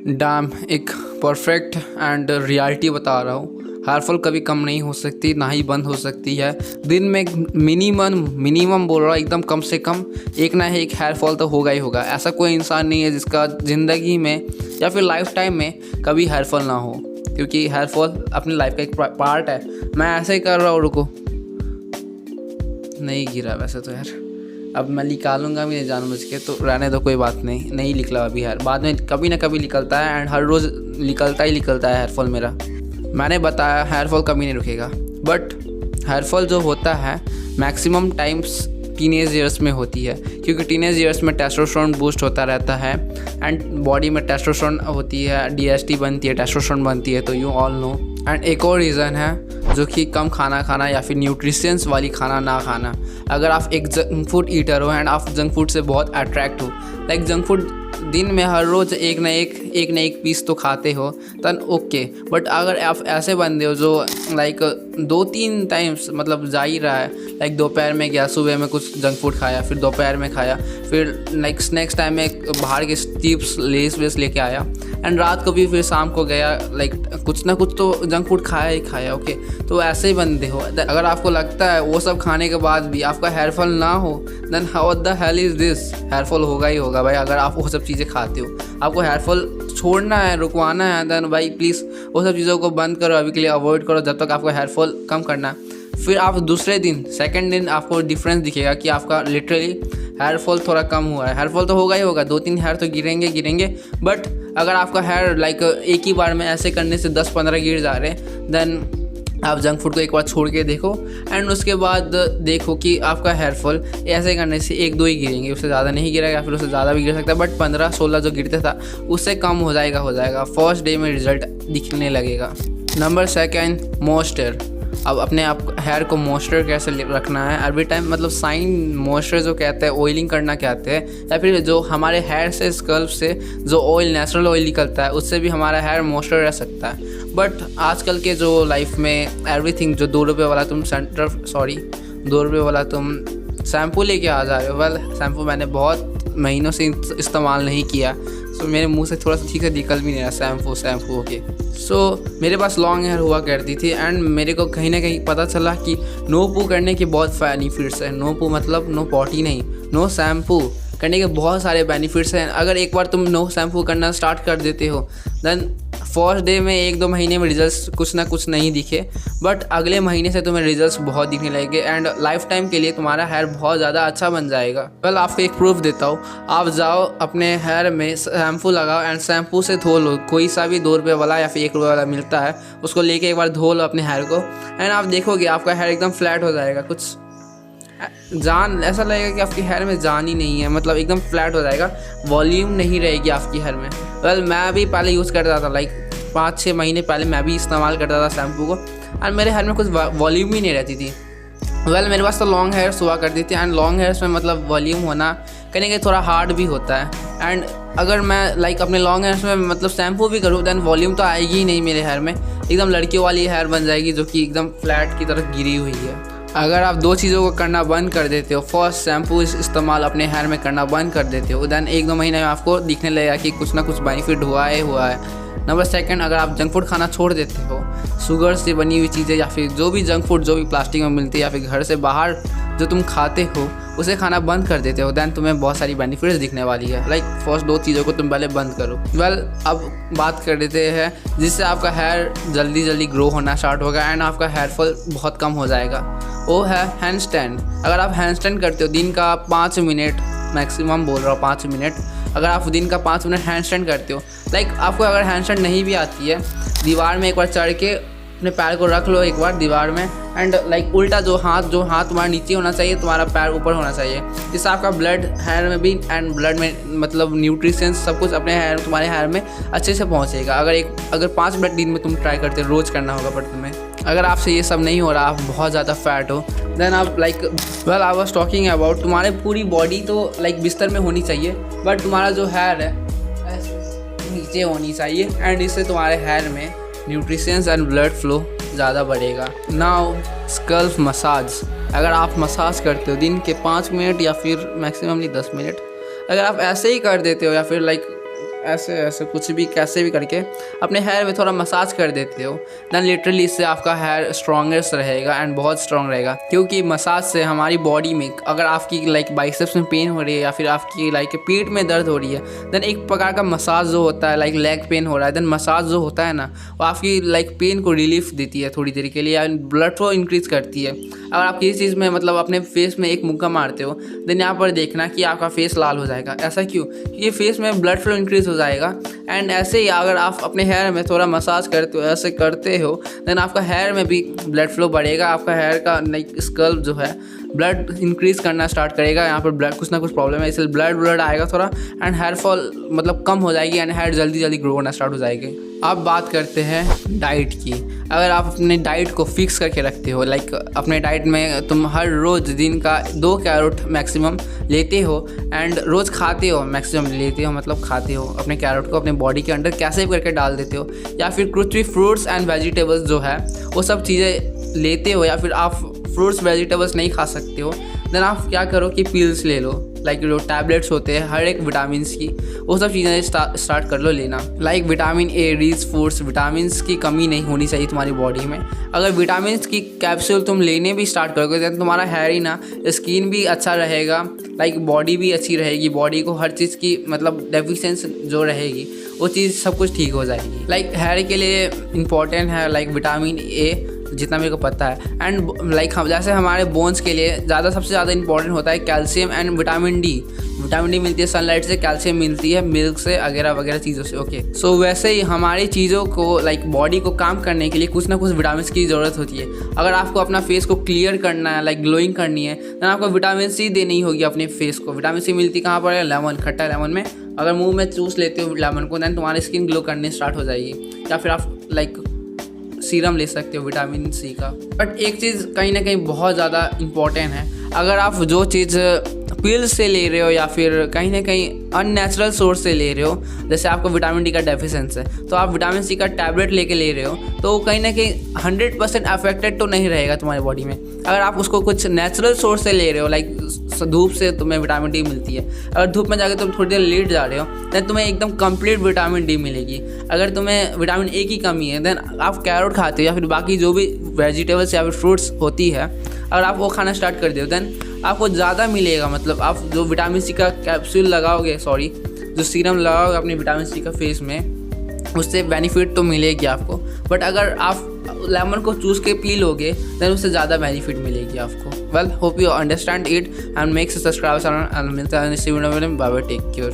Dam एक perfect and reality बता रहा हूँ। हेयर फॉल कभी कम नहीं हो सकती, ना ही बंद हो सकती है। दिन में मिनिमम बोल रहा हूँ, एकदम कम से कम एक ना एक हेयर फॉल तो होगा ही होगा। ऐसा कोई इंसान नहीं है जिसका ज़िंदगी में या फिर लाइफ टाइम में कभी हेयर फॉल ना हो, क्योंकि हेयर फॉल अपनी लाइफ का एक पार्ट है। मैं ऐसे ही कर रहा हूँ, रुको, नहीं गिरा वैसे तो यार, अब मैं निकालूंगा भी नहीं जानबूझ के, तो रहने दो, कोई बात नहीं निकला अभी यार, बाद में कभी ना कभी निकलता है एंड हर रोज़ निकलता है हेयर फॉल मेरा। मैंने बताया हेयर फॉल कभी नहीं रुकेगा, बट हेयर फॉल जो होता है मैक्सिमम टाइम्स टीनेज ईयर्स में होती है, क्योंकि टीनेज ईयर्स में टेस्टोस्टेरोन बूस्ट होता रहता है एंड बॉडी में टेस्टोस्टेरोन होती है, डीएसटी बनती है, टेस्टोस्टेरोन बनती है, तो यू ऑल नो। एंड एक और रीज़न है जो कि कम खाना खाना या फिर न्यूट्रिशंस वाली खाना ना खाना। अगर आप एक जंक फूड ईटर हो एंड आप जंक फूड से बहुत अट्रैक्ट हो, लाइक जंक फूड दिन में हर रोज़ एक ना एक पीस तो खाते हो, तन ओके। बट अगर आप ऐसे बंदे हो जो लाइक 2-3 टाइम्स मतलब जा ही रहा है, लाइक दोपहर में गया, सुबह में कुछ जंक फूड खाया, फिर दोपहर में खाया, फिर लाइक स्नैक्स टाइम में बाहर के चिप्स लेस वेस लेके आया एंड रात को भी फिर शाम को गया, लाइक कुछ ना कुछ तो जंक फूड खाया ही खाया, ओके। तो ऐसे ही बंदे हो। अगर आपको लगता है वो सब खाने के बाद भी आपका हेयर फॉल ना हो, then how the hell is this. Hair fall होगा ही होगा भाई, अगर आप वो सब चीज़ें खाते हो। आपको हेयर फॉल छोड़ना है, रुकवाना है, देन भाई प्लीज़ वो सब चीज़ों को बंद करो, अभी के लिए अवॉइड करो जब तक आपको हेयर फॉल कम करना है। फिर आप दूसरे दिन सेकंड दिन आपको डिफरेंस दिखेगा कि आपका लिटरली हेयर फॉल थोड़ा कम हुआ है। हेयर फॉल तो होगा ही होगा, 2-3 हेयर तो गिरेंगे, बट अगर आपका हेयर लाइक एक ही बार में ऐसे करने से 10-15 गिर जा रहे हैं, देन आप जंक फूड को एक बार छोड़ के देखो एंड उसके बाद देखो कि आपका हेयर फॉल ऐसे करने से 1-2 ही गिरेंगे, उससे ज़्यादा नहीं गिरेगा, फिर उससे ज़्यादा भी गिर सकता है, बट 15-16 जो गिरता था उससे कम हो जाएगा। फर्स्ट डे में रिजल्ट दिखने लगेगा। Number 2, moisture. अब अपने आप हेयर को मॉइस्चर कैसे रखना है एवरी टाइम, मतलब साइन मॉइस्चर जो कहते हैं, ऑयलिंग करना कहते हैं, या फिर जो हमारे हेयर से स्कल्प से जो ऑयल नेचुरल ऑयल निकलता है उससे भी हमारा हेयर मॉइस्चर रह सकता है। बट आजकल के जो लाइफ में एवरीथिंग जो 2 रुपये वाला तुम 2 रुपये वाला तुम शैम्पू लेके आ जा रहे हो। वेल, शैम्पू मैंने बहुत महीनों से इस्तेमाल नहीं किया, सो मेरे मुंह से थोड़ा सा ठीक से निकल भी नहीं रहा शैम्पू ओके। सो मेरे पास लॉन्ग हेयर हुआ करती थी एंड मेरे को कहीं ना कहीं पता चला कि नो पू करने के बहुत बेनिफिट्स हैं। नो पू मतलब नो पॉटी नहीं, नो शैम्पू करने के बहुत सारे बेनिफिट्स हैं। अगर एक बार तुम नो शैम्पू करना स्टार्ट कर देते हो, देन फर्स्ट डे में 1-2 महीने में रिजल्ट्स कुछ ना कुछ नहीं दिखे, बट अगले महीने से तुम्हें रिजल्ट्स बहुत दिखने लगेंगे एंड लाइफ टाइम के लिए तुम्हारा हेयर बहुत ज़्यादा अच्छा बन जाएगा। वेल, आपको एक प्रूफ देता हूँ। आप जाओ अपने हेयर में शैम्पू लगाओ एंड शैम्पू से धो लो, कोई सा भी 2 रुपये वाला या फिर 1 रुपये वाला मिलता है, उसको लेके एक बार धो लो अपने हेयर को एंड आप देखोगे आपका हेयर एकदम फ्लैट हो जाएगा। कुछ जान ऐसा लगेगा कि आपके हेयर में जान ही नहीं है, मतलब एकदम फ्लैट हो जाएगा, वॉल्यूम नहीं रहेगी आपकी हेयर में। वेल, मैं भी पहले यूज़ करता था, लाइक 5-6 महीने पहले मैं भी इस्तेमाल करता था शैम्पू को और मेरे हेयर में कुछ वॉल्यूम ही नहीं रहती थी। वेल, मेरे पास तो लॉन्ग हेयर्स हुआ करती थी एंड लॉन्ग हेयर्स में मतलब वॉल्यूम होना कहीं कहीं थोड़ा हार्ड भी होता है एंड अगर मैं लाइक अपने लॉन्ग हेयर्स में मतलब शैम्पू भी करूँ, देन वॉल्यूम तो आएगी ही नहीं मेरे हेयर में, एकदम लड़कियों वाली हेयर बन जाएगी जो कि एकदम फ्लैट की तरफ गिरी हुई है। अगर आप 2 चीज़ों को करना बंद कर देते हो, फर्स्ट शैम्पू इस्तेमाल अपने हेयर में करना बंद कर देते हो, देन 1-2 महीने में आपको दिखने लगेगा कि कुछ ना कुछ बेनिफिट हुआ है। नंबर 2, अगर आप जंक फूड खाना छोड़ देते हो, शुगर से बनी हुई चीज़ें या फिर जो भी जंक फूड जो भी प्लास्टिक में मिलती है या फिर घर से बाहर जो तुम खाते हो उसे खाना बंद कर देते हो, देन तुम्हें बहुत सारी बेनिफिट्स दिखने वाली है। लाइक फर्स्ट 2 चीज़ों को तुम पहले बंद करो। वेल, अब बात कर देते हैं जिससे आपका हेयर जल्दी ग्रो होना स्टार्ट होगा एंड आपका हेयर फॉल बहुत कम हो जाएगा। वो है हैंड स्टैंड। अगर आप हैंड स्टैंड करते हो दिन का 5 मिनट, मैक्सिमम बोल रहा हूँ 5 मिनट, अगर आप दिन का 5 मिनट हैंड स्टैंड करते हो, लाइक आपको अगर हैंड स्टैंड नहीं भी आती है, दीवार में एक बार चढ़ के अपने पैर को रख लो एक बार दीवार में एंड लाइक उल्टा जो हाथ तुम्हारा नीचे होना चाहिए, तुम्हारा पैर ऊपर होना चाहिए, जिससे आपका ब्लड हेयर में भी एंड ब्लड में मतलब न्यूट्रिशंस सब कुछ अपने हेयर तुम्हारे हेयर में अच्छे से पहुंचेगा। अगर 5 मिनट दिन में तुम ट्राई करते हो, रोज़ करना होगा। बट तुम्हें अगर आपसे ये सब नहीं हो रहा, आप बहुत ज़्यादा फैट हो, देन आप like well I was talking about तुम्हारे पूरी बॉडी तो लाइक बिस्तर में होनी चाहिए, बट तुम्हारा जो हेयर है नीचे होनी चाहिए एंड इससे तुम्हारे हेयर में न्यूट्रिशंस एंड ब्लड फ्लो ज़्यादा बढ़ेगा। Now scalp massage. अगर आप मसाज करते हो दिन के 5 मिनट या फिर मैक्सिममली 10 मिनट, अगर आप ऐसे ही कर देते हो या फिर लाइक ऐसे ऐसे कुछ भी कैसे भी करके अपने हेयर में थोड़ा मसाज कर देते हो, देन लिटरली इससे आपका हेयर स्ट्रॉन्गेस्ट रहेगा एंड बहुत स्ट्रॉन्ग रहेगा। क्योंकि मसाज से हमारी बॉडी में अगर आपकी लाइक बाइसेप्स में पेन हो रही है या फिर आपकी लाइक पेट में दर्द हो रही है, देन एक प्रकार का मसाज जो होता है, लाइक लेग पेन हो रहा है, देन मसाज जो होता है ना वो आपकी लाइक पेन को रिलीफ देती है थोड़ी देर के लिए, या ब्लड फ्लो इंक्रीज करती है। अगर आप किसी चीज़ में मतलब अपने फेस में एक मुक्का मारते हो, देन यहाँ पर देखना कि आपका फेस लाल हो जाएगा। ऐसा क्यों? क्योंकि फेस में ब्लड फ्लो इंक्रीज हो जाएगा। एंड ऐसे ही अगर आप अपने हेयर में थोड़ा मसाज करते हो, ऐसे करते हो, देन आपका हेयर में भी ब्लड फ्लो बढ़ेगा, आपका हेयर का लाइक स्कल्प जो है ब्लड इंक्रीज करना स्टार्ट करेगा। यहाँ पर ब्लड कुछ ना कुछ प्रॉब्लम है, इसलिए ब्लड आएगा थोड़ा एंड हेयर फॉल मतलब कम हो जाएगी एंड हेयर जल्दी जल्दी ग्रो होना स्टार्ट हो जाएगी। अब बात करते हैं डाइट की। अगर आप अपने डाइट को फिक्स करके रखते हो, लाइक अपने डाइट में तुम हर रोज़ दिन का 2 कैरेट मैक्सिमम लेते हो एंड रोज़ खाते हो, मैक्सिमम लेते हो मतलब खाते हो, अपने कैरेट को अपने बॉडी के अंदर कैसे भी करके डाल देते हो, या फिर कुछ भी फ्रूट्स एंड वेजिटेबल्स जो है वो सब चीज़ें लेते हो, या फिर आप फ्रूट्स वेजिटेबल्स नहीं खा सकते हो, देन आप क्या करो कि पिल्स ले लो, लाइक जो टैबलेट्स होते हैं हर एक विटामिन की, वो सब चीज़ें स्टार्ट कर लो लेना। Like vitamin A rich foods, vitamin की कमी नहीं होनी चाहिए तुम्हारी बॉडी में। अगर विटामिन की कैप्सूल तुम लेने भी स्टार्ट करोगे तो तुम्हारा हेयर ही ना स्किन भी अच्छा रहेगा, लाइक बॉडी भी अच्छी रहेगी, बॉडी को हर चीज़ की मतलब डेफिशिएंसी जो रहेगी वो चीज़ सब कुछ ठीक हो जाएगी। लाइक हेयर के लिए इम्पॉर्टेंट है लाइक विटामिन ए, जितना मेरे को पता है। एंड लाइक हम जैसे हमारे बोन्स के लिए सबसे ज़्यादा इंपॉर्टेंट होता है calcium and vitamin D. Vitamin D मिलती है सनलाइट से, कैल्शियम मिलती है मिल्क से, वगैरह वगैरह चीज़ों से। ओके, सो वैसे ही हमारी चीज़ों को लाइक बॉडी को काम करने के लिए कुछ ना कुछ विटामिन की ज़रूरत होती है। अगर आपको अपना फेस को क्लियर करना है, लाइक ग्लोइंग करनी है, तो आपको विटामिन सी देनी होगी अपने फेस को। विटामिन सी मिलती कहाँ पर है? लेमन, खट्टा लेमन में। अगर मुँह में चूस लेते हो लेमन को, देन तुम्हारी स्किन ग्लो करने स्टार्ट हो जाएगी। या फिर आप लाइक सीरम ले सकते हो विटामिन सी का। बट एक चीज़ कहीं ना कहीं बहुत ज़्यादा इम्पॉर्टेंट है, अगर आप जो चीज़ पिल्स से ले रहे हो या फिर कहीं ना कहीं अननेचुरल सोर्स से ले रहे हो, जैसे आपको विटामिन डी का डेफिशिएंसी है तो आप विटामिन सी का टैबलेट लेके ले रहे हो, तो कहीं ना कहीं 100% अफेक्टेड तो नहीं रहेगा तुम्हारी बॉडी में। अगर आप उसको कुछ नेचुरल सोर्स से ले रहे हो, लाइक धूप से तुम्हें विटामिन डी मिलती है, अगर धूप में जाकर तुम थोड़ी देर लेट जा रहे हो, देन तुम्हें एकदम कंप्लीट विटामिन डी मिलेगी। अगर तुम्हें विटामिन ए की कमी है, देन आप कैरेट खाते हो या फिर बाकी जो भी वेजिटेबल्स या फिर फ्रूट्स होती है, अगर आप वो खाना स्टार्ट कर दो, देन आपको ज़्यादा मिलेगा। मतलब आप जो विटामिन सी का कैप्सूल लगाओगे, जो सीरम लगाओगे अपने विटामिन सी का फेस में, उससे बेनिफिट तो मिलेगी आपको। बट अगर आप लेमन को चूस के पी लोगे, देन उससे ज़्यादा बेनिफिट मिलेगी आपको। Well, hope you understand it and make subscribe. मिलता है नेक्स्ट वीडियो में। Bye bye, take care.